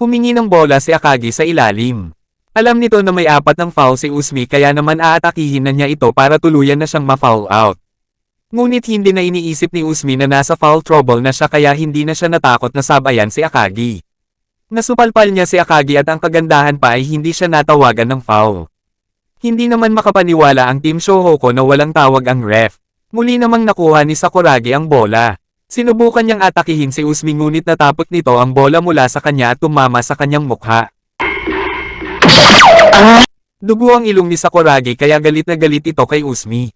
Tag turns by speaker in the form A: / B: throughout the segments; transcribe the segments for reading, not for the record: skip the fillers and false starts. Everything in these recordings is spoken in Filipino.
A: Humingi ng bola si Akagi sa ilalim. Alam nito na may apat ng foul si Uzumi kaya naman aatakihin na niya ito para tuluyan na siyang ma-foul out. Ngunit hindi na iniisip ni Uzumi na nasa foul trouble na siya kaya hindi na siya natakot na sabayan si Akagi. Nasupalpal niya si Akagi at ang kagandahan pa ay hindi siya natawagan ng foul. Hindi naman makapaniwala ang Team Shohoku na walang tawag ang ref. Muli namang nakuha ni Sakuragi ang bola. Sinubukan niyang atakihin si Uzumi ngunit natapot nito ang bola mula sa kanya at tumama sa kanyang mukha. Dugo ang ilong ni Sakuragi kaya galit na galit ito kay Uzumi.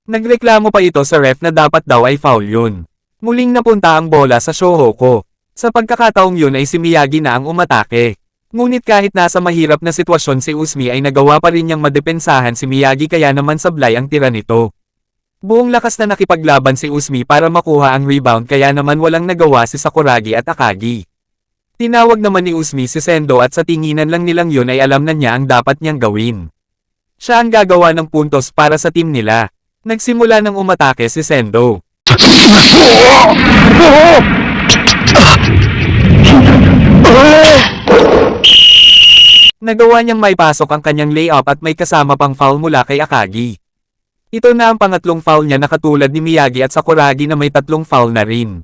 A: Nagreklamo pa ito sa ref na dapat daw ay foul yun. Muling napunta ang bola sa Shohoku. Sa pagkakataong yun ay si Miyagi na ang umatake. Ngunit kahit nasa mahirap na sitwasyon si Uzumi ay nagawa pa rin niyang madepensahan si Miyagi kaya naman sablay ang tira nito. Buong lakas na nakipaglaban si Uzumi para makuha ang rebound kaya naman walang nagawa si Sakuragi at Akagi. Tinawag naman ni Uzumi si Sendo at sa tinginan lang nilang yun ay alam na niya ang dapat niyang gawin. Siya ang gagawa ng puntos para sa team nila. Nagsimula ng umatake si Sendo. Nagawa niyang maipasok ang kanyang layup at may kasama pang foul mula kay Akagi. Ito na ang pangatlong foul niya na katulad ni Miyagi at Sakuragi na may tatlong foul na rin.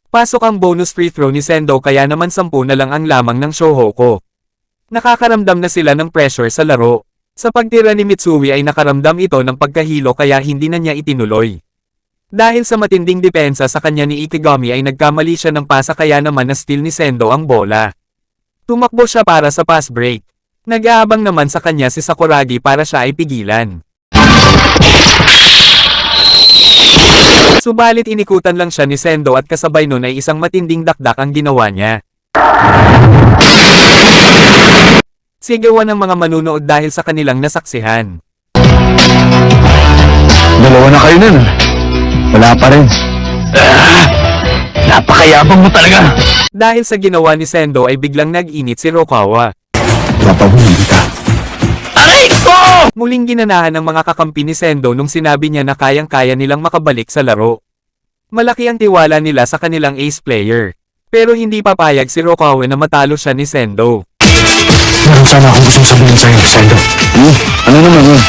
A: Pasok ang bonus free throw ni Sendo kaya naman 10 na lang ang lamang ng Shohoku. Nakakaramdam na sila ng pressure sa laro. Sa pagtira ni Mitsui ay nakaramdam ito ng pagkahilo kaya hindi na niya itinuloy. Dahil sa matinding depensa sa kanya ni Ikigami ay nagkamali siya ng pasa kaya naman na steal ni Sendo ang bola. Tumakbo siya para sa pass break. Nag-aabang naman sa kanya si Sakuragi para siya ay pigilan. Subalit inikutan lang siya ni Sendo at kasabay nun ay isang matinding dakdak ang ginawa niya. Sigawan ng mga manunood dahil sa kanilang nasaksihan.
B: Dalawa na kayo nun. Wala pa rin. Napakayabang mo talaga.
A: Dahil sa ginawa ni Sendo ay biglang nag-init si Rokawa.
B: Napahuli kita. Aray ko!
A: Muling ginanahan ng mga kakampi ni Sendo nung sinabi niya na kayang-kaya nilang makabalik sa laro. Malaki ang tiwala nila sa kanilang ace player. Pero hindi papayag si Rokawa na matalo siya ni Sendo.
B: Meron sana akong gustong sabihin sa'yo, Sendo. Ano naman yun?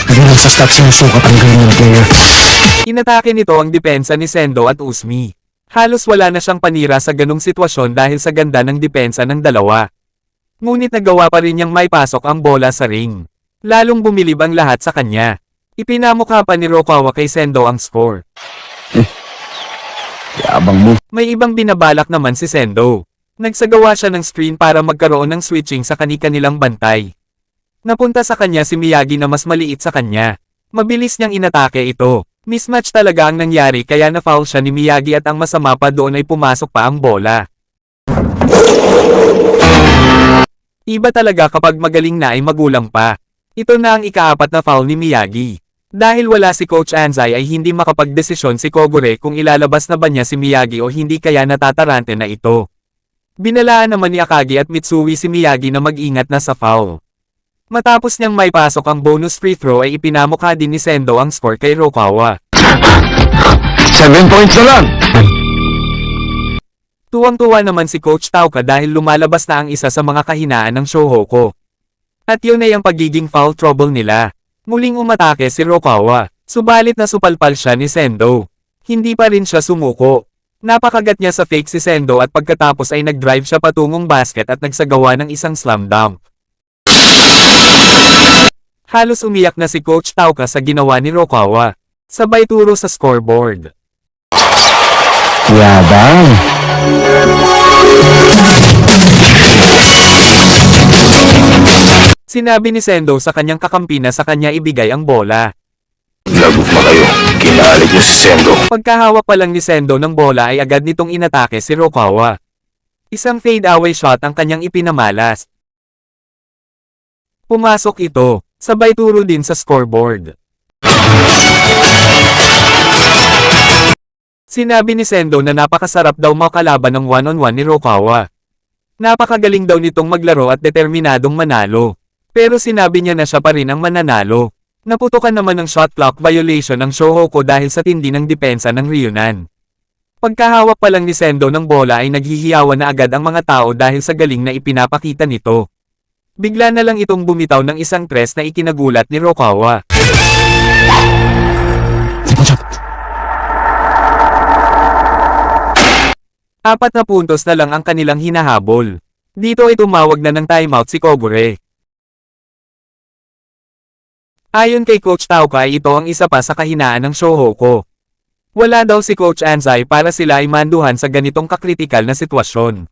B: Hindi lang sa stats sinusukat ang galing ng player.
A: Inatake nito ang depensa ni Sendo at Uzumi. Halos wala na siyang panira sa ganong sitwasyon dahil sa ganda ng depensa ng dalawa. Ngunit nagawa pa rin niyang maipasok ang bola sa ring. Lalong bumilib ang lahat sa kanya. Ipinamukha pa ni Rokawa kay Sendo ang score.
B: Yabang mo.
A: May ibang binabalak naman si Sendo. Nagsagawa siya ng screen para magkaroon ng switching sa kani-kanilang bantay. Napunta sa kanya si Miyagi na mas maliit sa kanya. Mabilis niyang inatake ito. Mismatch talaga ang nangyari kaya na-foul siya ni Miyagi at ang masama pa doon ay pumasok pa ang bola. Iba talaga kapag magaling na ay magulang pa. Ito na ang ikaapat na foul ni Miyagi. Dahil wala si Coach Anzai ay hindi makapagdesisyon si Kogure kung ilalabas na ba niya si Miyagi o hindi kaya natatarante na ito. Binalaan naman ni Akagi at Mitsui si Miyagi na mag-ingat na sa foul. Matapos niyang maipasok ang bonus free throw ay ipinamukha din ni Sendo ang score kay Rokawa.
B: 7 points na lang!
A: Tuwang-tuwa naman si Coach Tauka dahil lumalabas na ang isa sa mga kahinaan ng Shohoku. At yun ay ang pagiging foul trouble nila. Muling umatake si Rokawa, subalit nasupalpal siya ni Sendo. Hindi pa rin siya sumuko. Napakagat niya sa fake si Sendo at pagkatapos ay nag-drive siya patungong basket at nagsagawa ng isang slam dunk. Halos umiyak na si Coach Tauka sa ginawa ni Rokawa. Sabay turo sa scoreboard.
B: Yabang!
A: Sinabi ni Sendo sa kanyang kakampi na sa kanya ibigay ang bola.
B: Lagot na kayo. Kinalig niyo si Sendo.
A: Pagkahawak pa lang ni Sendo ng bola ay agad nitong inatake si Rokawa. Isang fade-away shot ang kanyang ipinamalas. Pumasok ito, sabay turo din sa scoreboard. Sinabi ni Sendo na napakasarap daw makalaban ng one-on-one ni Rokawa. Napakagaling daw nitong maglaro at determinadong manalo. Pero sinabi niya na siya pa rin ang mananalo. Naputukan naman ng shot clock violation ng Shohoku dahil sa tindi ng depensa ng Ryunan. Pagkahawak pa lang ni Sendo ng bola ay naghihiyawan na agad ang mga tao dahil sa galing na ipinapakita nito. Bigla na lang itong bumitaw ng isang tres na ikinagulat ni Rokawa.
B: Triple shot.
A: 4 na puntos na lang ang kanilang hinahabol. Dito ay tumawag na ng timeout si Kogure. Ayon kay Coach Tauka ay ito ang isa pa sa kahinaan ng Shohoku. Wala daw si Coach Anzai para sila ay manduhan sa ganitong kakritikal na sitwasyon.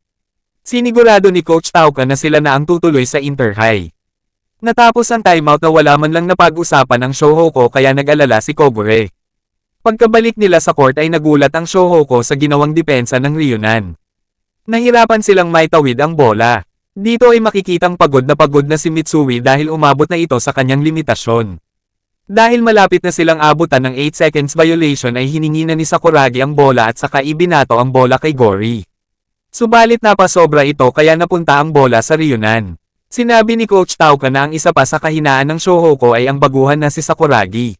A: Sinigurado ni Coach Tauka na sila na ang tutuloy sa Inter-High. Natapos ang timeout na wala man lang napag-usapan ng Shohoku kaya nag-alala si Kogure. Pagkabalik nila sa court ay nagulat ang Shohoku sa ginawang depensa ng Ryunan. Nahirapan silang maitawid ang bola. Dito ay makikitang pagod na si Mitsui dahil umabot na ito sa kanyang limitasyon. Dahil malapit na silang abutan ng 8 seconds violation ay hiningi na ni Sakuragi ang bola at saka ibinato ang bola kay Gory. Subalit napasobra ito kaya napunta ang bola sa Ryunan. Sinabi ni Coach Tauka na ang isa pa sa kahinaan ng Shohoku ay ang baguhan na si Sakuragi.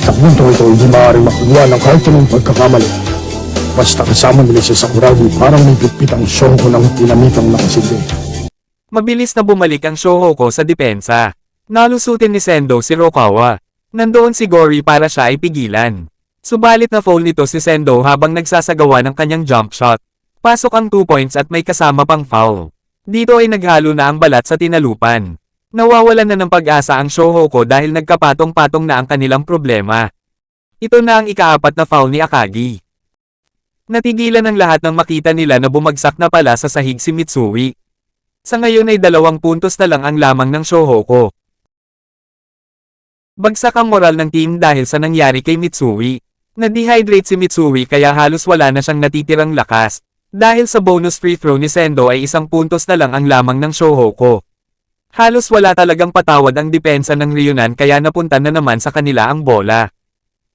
B: Sa punto ito, hindi maaaring makagawa ng kahit anong pagkakamali. Basta kasama nila si Sakuragi parang may pitpit ang Shohoku ng dinamitang nakasindi.
A: Mabilis na bumalik ang Shohoku sa depensa. Nalusutin ni Sendo si Rokawa. Nandoon si Gory para siya ay pigilan. Subalit na foul nito si Sendo habang nagsasagawa ng kanyang jump shot. Pasok ang 2 points at may kasama pang foul. Dito ay naghalo na ang balat sa tinalupan. Nawawalan na ng pag-asa ang Shohoku dahil nagkapatong-patong na ang kanilang problema. Ito na ang ika-4 na foul ni Akagi. Natigilan ang lahat nang makita nila na bumagsak na pala sa sahig si Mitsui. Sa ngayon ay 2 puntos na lang ang lamang ng Shohoku. Bagsak ang moral ng team dahil sa nangyari kay Mitsui. Na-dehydrate si Mitsui kaya halos wala na siyang natitirang lakas. Dahil sa bonus free throw ni Sendo ay 1 puntos na lang ang lamang ng Shohoku. Halos wala talagang patawad ang depensa ng Ryunan kaya napunta na naman sa kanila ang bola.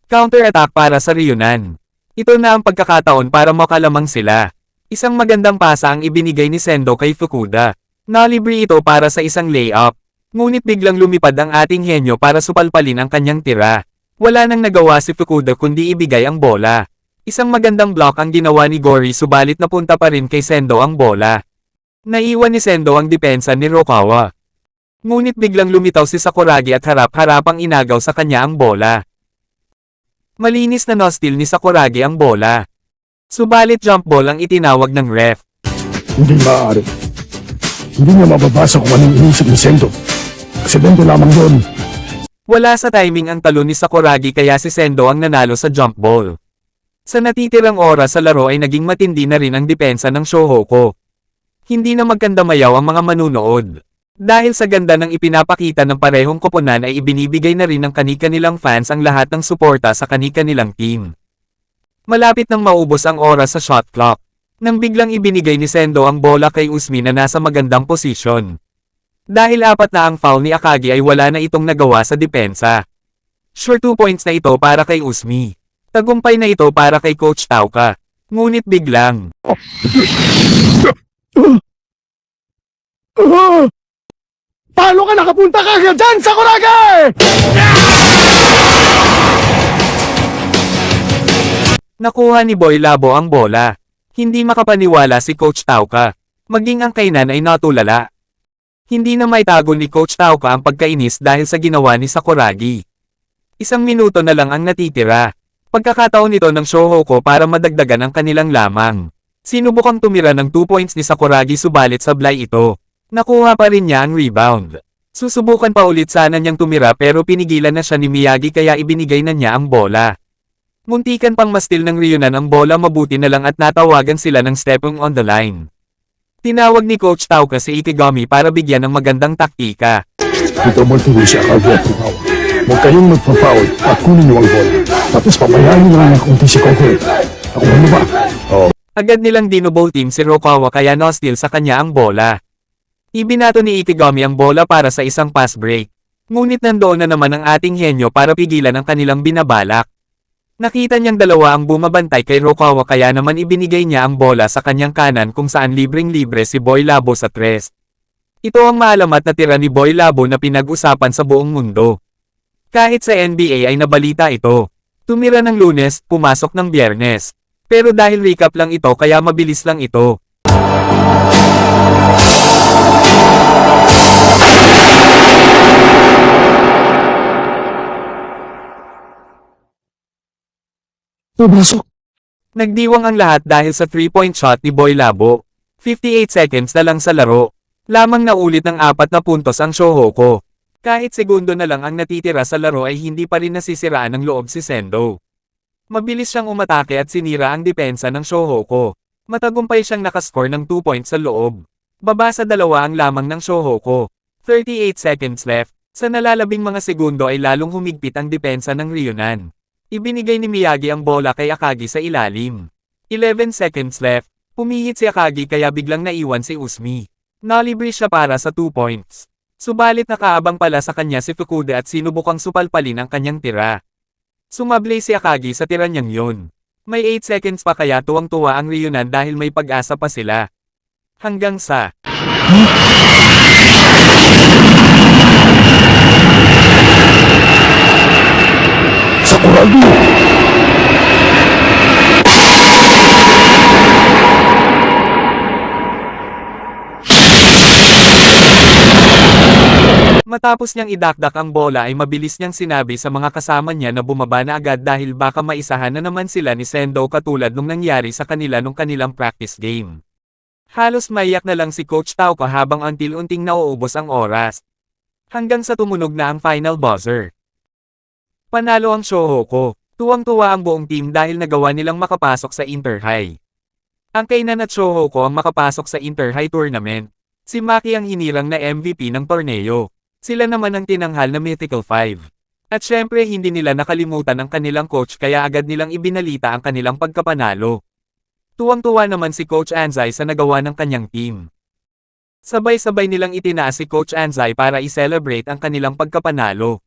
A: Counter-attack para sa Ryunan. Ito na ang pagkakataon para makalamang sila. Isang magandang pasa ang ibinigay ni Sendo kay Fukuda. Nalibre ito para sa isang layup. Ngunit biglang lumipad ang ating henyo para supalpalin ang kanyang tira. Wala nang nagawa si Fukuda kundi ibigay ang bola. Isang magandang block ang ginawa ni Gory subalit napunta pa rin kay Sendo ang bola. Naiwan ni Sendo ang depensa ni Rokawa. Ngunit biglang lumitaw si Sakuragi at harap-harapang inagaw sa kanya ang bola. Malinis na no-steal ni Sakuragi ang bola. Subalit jump ball ang itinawag ng ref.
B: Hindi maaari. Hindi niya mababasa kung anong inisip ni Sendo. Aksidente lamang yun.
A: Wala sa timing ang talon ni Sakuragi kaya si Sendo ang nanalo sa jump ball. Sa natitirang oras sa laro ay naging matindi na rin ang depensa ng Shohoku. Hindi na magkandamayaw ang mga manunood. Dahil sa ganda ng ipinapakita ng parehong koponan ay ibinibigay na rin ng kani-kanilang fans ang lahat ng suporta sa kani-kanilang team. Malapit nang maubos ang oras sa shot clock. Nang biglang ibinigay ni Sendo ang bola kay Usmi na nasa magandang posisyon. Dahil 4 na ang foul ni Akagi ay wala na itong nagawa sa depensa. Sure 2 points na ito para kay Usmi. Tagumpay na ito para kay Coach Tauka. Ngunit biglang.
B: Paano ka nakapunta kagad dyan, Sakuragi?
A: Nakuha ni Boy Labo ang bola. Hindi makapaniwala si Coach Tauka. Maging ang kainan ay natulala. Hindi na maitago ni Coach Tauka ang pagkainis dahil sa ginawa ni Sakuragi. 1 minuto na lang ang natitira. Pagkakataon nito ng Shohoku para madagdagan ang kanilang lamang. Sinubukang tumira ng 2 points ni Sakuragi subalit sablay ito. Nakuha pa rin niya ang rebound. Susubukan pa ulit sana niyang tumira pero pinigilan na siya ni Miyagi kaya ibinigay na niya ang bola. Muntikan pang mastil ng Ryunan ang bola mabuti na lang at natawagan sila ng stepping on the line. Tinawag ni Coach Tauka si Ikigami para bigyan ng magandang taktika.
B: Ito mo tuloy si Akagi at Fukawa. Huwag kayong magpa-foul at kunin niyo ang bola. Tapos pabayaan niyo lang ng kunti si Kogure. Ako ano ba? Oo.
A: Agad nilang dinoball team si Rokawa kaya no-steal sa kanya ang bola. Ibinato ni Ikigami ang bola para sa isang pass break. Ngunit nandoon na naman ang ating henyo para pigilan ang kanilang binabalak. Nakita niyang dalawa ang bumabantay kay Rokawa kaya naman ibinigay niya ang bola sa kanyang kanan kung saan libreng-libre si Boy Labo sa tres. Ito ang maalamat na tira ni Boy Labo na pinag-usapan sa buong mundo. Kahit sa NBA ay nabalita ito. Tumira ng Lunes, pumasok ng Biyernes. Pero dahil recap lang ito kaya mabilis lang ito.
B: Pumasok.
A: Nagdiwang ang lahat dahil sa 3-point shot ni Boy Labo. 58 seconds na lang sa laro. Lamang naulit ng 4 na puntos ang Shohoko. Kahit segundo na lang ang natitira sa laro ay hindi pa rin nasisiraan ng loob si Sendo. Mabilis siyang umatake at sinira ang depensa ng Shohoko. Matagumpay siyang nakascore ng 2 points sa loob. Baba sa 2 ang lamang ng Shohoko. 38 seconds left. Sa nalalabing mga segundo ay lalong humigpit ang depensa ng Ryunan. Ibinigay ni Miyagi ang bola kay Akagi sa ilalim. 11 seconds left. Pumihit si Akagi kaya biglang naiwan si Usmi. Nalibre siya para sa 2 points. Subalit nakaabang pala sa kanya si Fukuda at sinubukang supalpalin ang kanyang tira. Sumablay si Akagi sa tira niyang yun. May 8 seconds pa kaya tuwang-tuwa ang Ryunan dahil may pag-asa pa sila. Hanggang sa
B: Sakuragi!
A: matapos niyang idakdak ang bola ay mabilis niyang sinabi sa mga kasama niya na bumaba na agad dahil baka maisahan na naman sila ni Sendo katulad nung nangyari sa kanila nung kanilang practice game. Halos maiyak na lang si Coach Tauka habang until-unting nauubos ang oras. Hanggang sa tumunog na ang final buzzer. Panalo ang Shohoko. Tuwang-tuwa ang buong team dahil nagawa nilang makapasok sa Inter-High. Ang Kainan at Shohoko ang makapasok sa Inter-High tournament. Si Maki ang hinirang na MVP ng torneo. Sila naman ang tinanghal na Mythical 5. At syempre hindi nila nakalimutan ang kanilang coach kaya agad nilang ibinalita ang kanilang pagkapanalo. Tuwang-tuwa naman si Coach Anzai sa nagawa ng kanyang team. Sabay-sabay nilang itinaas si Coach Anzai para i-celebrate ang kanilang pagkapanalo.